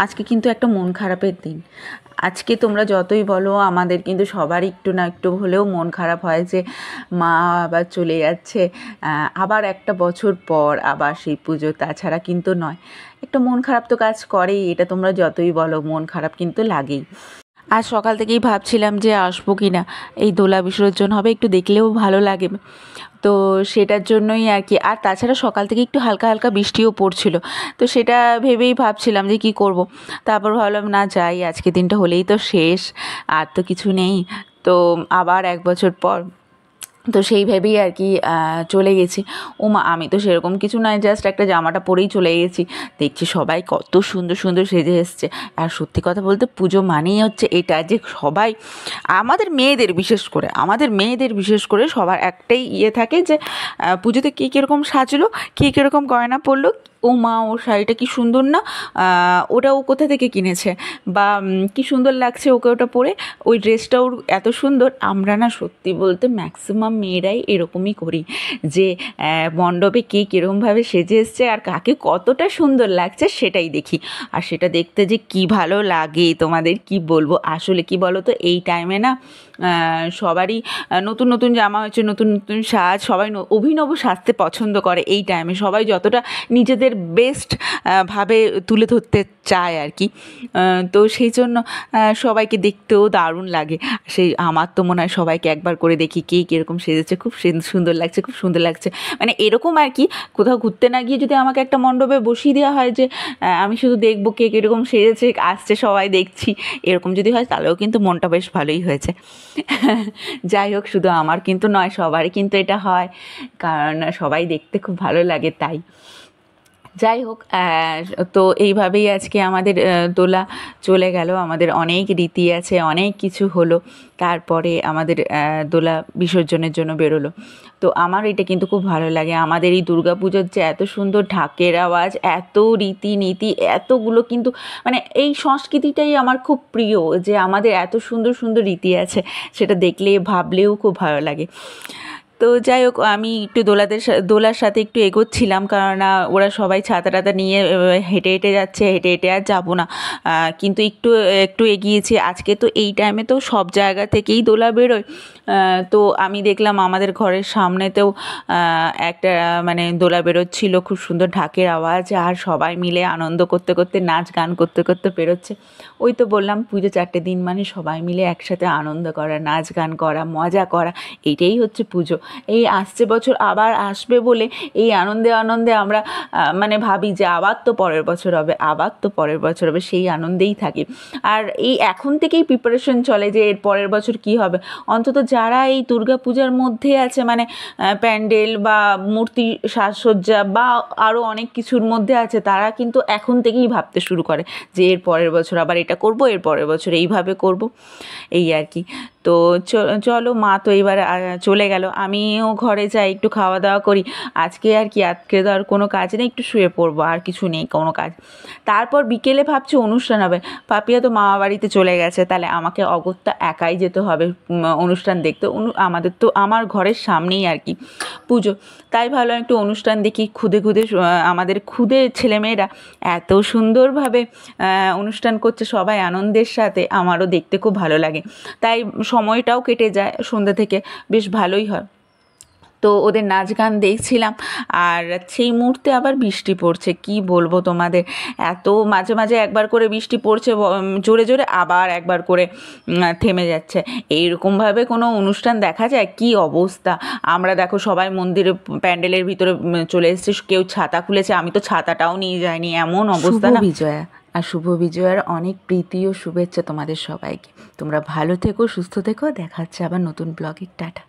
আজকে কিন্তু একটা মন খারাপের দিন। আজকে তোমরা যতই বলো আমাদের কিন্তু সবারই একটু না একটু হলেও মন খারাপ হয় যে মা আবার চলে যাচ্ছে, আবার একটা বছর পর আবার সেই পুজো, তাছাড়া কিন্তু নয়। একটা মন খারাপ তো কাজ করেই, এটা তোমরা যতই বলো মন খারাপ কিন্তু লাগেই। আজ সকাল থেকেই ভাবছিলাম যে আসবো কি না, এই দোলা বিসর্জন হবে, একটু দেখলেও ভালো লাগে, তো সেটার জন্যই আর কি। আর তাছাড়া সকাল থেকে একটু হালকা হালকা বৃষ্টিও পড়ছিল, তো সেটা ভেবেই ভাবছিলাম যে কি করব। তারপর ভাবলাম না যাই, আজকে দিনটা হলেই তো শেষ, আর তো কিছু নেই, তো আবার এক বছর পর, তো সেই ভেবেই আর কি চলে গেছি। ওমা, আমি তো সেরকম কিছু নয়, জাস্ট একটা জামাটা পরেই চলে গেছি। দেখছি সবাই কত সুন্দর সুন্দর সেজে এসছে। আর সত্যি কথা বলতে পুজো মানেই হচ্ছে এটা, যে সবাই, আমাদের মেয়েদের বিশেষ করে সবার একটাই ইয়ে থাকে যে পুজোতে কে কীরকম সাজলো, কে কীরকম গয়না পরলো, ও মা ওর শাড়িটা কি সুন্দর না, ওটা ও কোথা থেকে কিনেছে, বা কি সুন্দর লাগছে ওকে ওটা পরে, ওই ড্রেসটা ওর এত সুন্দর। আমরা না সত্যি বলতে ম্যাক্সিমাম মেয়েরাই এরকমই করি, যে মণ্ডপে কে কীরকমভাবে সেজে এসছে আর কাকে কতটা সুন্দর লাগছে সেটাই দেখি। আর সেটা দেখতে যে কি ভালো লাগে তোমাদের কি বলবো। আসলে কি বলো তো, এই টাইমে না সবারই নতুন নতুন জামা হচ্ছে, নতুন নতুন সাজ, সবাই অভিনব সাজতে পছন্দ করে এই টাইমে। সবাই যতটা নিজেদের বেস্ট ভাবে তুলে ধরতে চায় আর কি। তো সেই জন্য সবাইকে দেখতেও দারুণ লাগে। সেই আমার তো মনে হয় সবাইকে একবার করে দেখি কে কীরকম সেজেছে, খুব সুন্দর লাগছে, খুব সুন্দর লাগছে, মানে এরকম আর কি। কোথাও ঘুরতে না গিয়ে যদি আমাকে একটা মণ্ডপে বসিয়ে দেওয়া হয় যে আমি শুধু দেখবো কে কীরকম সেজেছে, আসছে সবাই দেখছি, এরকম যদি হয় তাহলেও কিন্তু মনটা বেশ ভালোই হয়েছে। যাই হোক, শুধু আমার কিন্তু নয়, সবারই কিন্তু এটা হয়, কারণ সবাই দেখতে খুব ভালো লাগে তাই। যাই হোক, তো এইভাবেই আজকে আমাদের দোলা চলে গেল। আমাদের অনেক রীতি আছে, অনেক কিছু হলো, তারপরে আমাদের দোলা বিসর্জনের জন্য বেরোলো। তো আমার এটা কিন্তু খুব ভালো লাগে। আমাদের এই দুর্গাপুজোর যে এত সুন্দর ঢাকের আওয়াজ, এত রীতিনীতি, এতগুলো কিন্তু, মানে এই সংস্কৃতিটাই আমার খুব প্রিয়, যে আমাদের এত সুন্দর সুন্দর রীতি আছে, সেটা দেখলে ভাবলেও খুব ভালো লাগে। তো যাই হোক, আমি একটু দোলার সাথে একটু এগোচ্ছিলাম, কারণ ওরা সবাই ছাতা টাতা নিয়ে হেঁটে হেঁটে যাচ্ছে, হেঁটে হেঁটে আর যাবো না, কিন্তু একটু একটু এগিয়েছি। আজকে তো এই টাইমে তো সব জায়গা থেকেই দোলা বেরোয়, তো আমি দেখলাম আমাদের ঘরের সামনেতেও একটা মানে দোলা বেরোচ্ছিল, খুব সুন্দর ঢাকের আওয়াজ, আর সবাই মিলে আনন্দ করতে করতে, নাচ গান করতে করতে বেরোচ্ছে। ওই তো বললাম, পুজো 4টে দিন মানে সবাই মিলে একসাথে আনন্দ করা, নাচ গান করা, মজা করা, এইটাই হচ্ছে পুজো। এই আসছে বছর আবার আসবে বলে এই আনন্দে আনন্দে আমরা মানে ভাবি যে আবার তো পরের বছর হবে, আবার তো পরের বছর হবে, সেই আনন্দেই থাকি। আর এই এখন থেকেই প্রিপারেশন চলে যে এর পরের বছর কি হবে। অন্তত যারা এই দুর্গা পূজার মধ্যে আছে, মানে প্যান্ডেল বা মূর্তি সাজসজ্জা বা আরও অনেক কিছুর মধ্যে আছে, তারা কিন্তু এখন থেকেই ভাবতে শুরু করে যে এর পরের বছর আবার এটা করব, এর পরের বছর এইভাবে করব, এই আর কি। তো চলো, মা তো এবার চলে গেল, আমিও ঘরে যাই, একটু খাওয়া দাওয়া করি। আজকে আর কি, আজকে তো আর কোনো কাজ নেই, একটু শুয়ে পড়বো, আর কিছু নেই কোনো কাজ। তারপর বিকেলে ভাবছি অনুষ্ঠান হবে। পাপিয়া তো মামা বাড়িতে চলে গেছে, তাহলে আমাকে অগত্যা একাই যেতে হবে অনুষ্ঠান দেখতে। আমাদের তো আমার ঘরের সামনেই আর কি পুজো, তাই ভাবলাম একটু অনুষ্ঠান দেখি। খুদে খুদে আমাদের খুদে ছেলেমেয়েরা এত সুন্দরভাবে অনুষ্ঠান করছে, সবাই আনন্দের সাথে, আমারও দেখতে খুব ভালো লাগে, তাই সময়টাও কেটে যায় সন্ধ্যা থেকে, বেশ ভালোই হয়। তো ওদের নাচ গান দেখছিলাম, আর সেই মুহূর্তে আবার বৃষ্টি পড়ছে, কি বলবো তোমাদের, এত মাঝে মাঝে একবার করে বৃষ্টি পড়ছে জোরে জোরে, আবার একবার করে থেমে যাচ্ছে। এইরকমভাবে কোনো অনুষ্ঠান দেখা যায়? কি অবস্থা! আমরা দেখো সবাই মন্দিরে প্যান্ডেলের ভিতরে চলে এসেছি, কেউ ছাতা খুলেছে, আমি তো ছাতাটাও নিয়ে যাইনি, এমন অবস্থা না। বিজয়া, আর শুভ বিজয়ার অনেক প্রীতি ও শুভেচ্ছা তোমাদের সবাইকে। তোমরা ভালো থেকো, সুস্থ থেকো, দেখা হচ্ছে আবার নতুন ব্লগে। টাটা।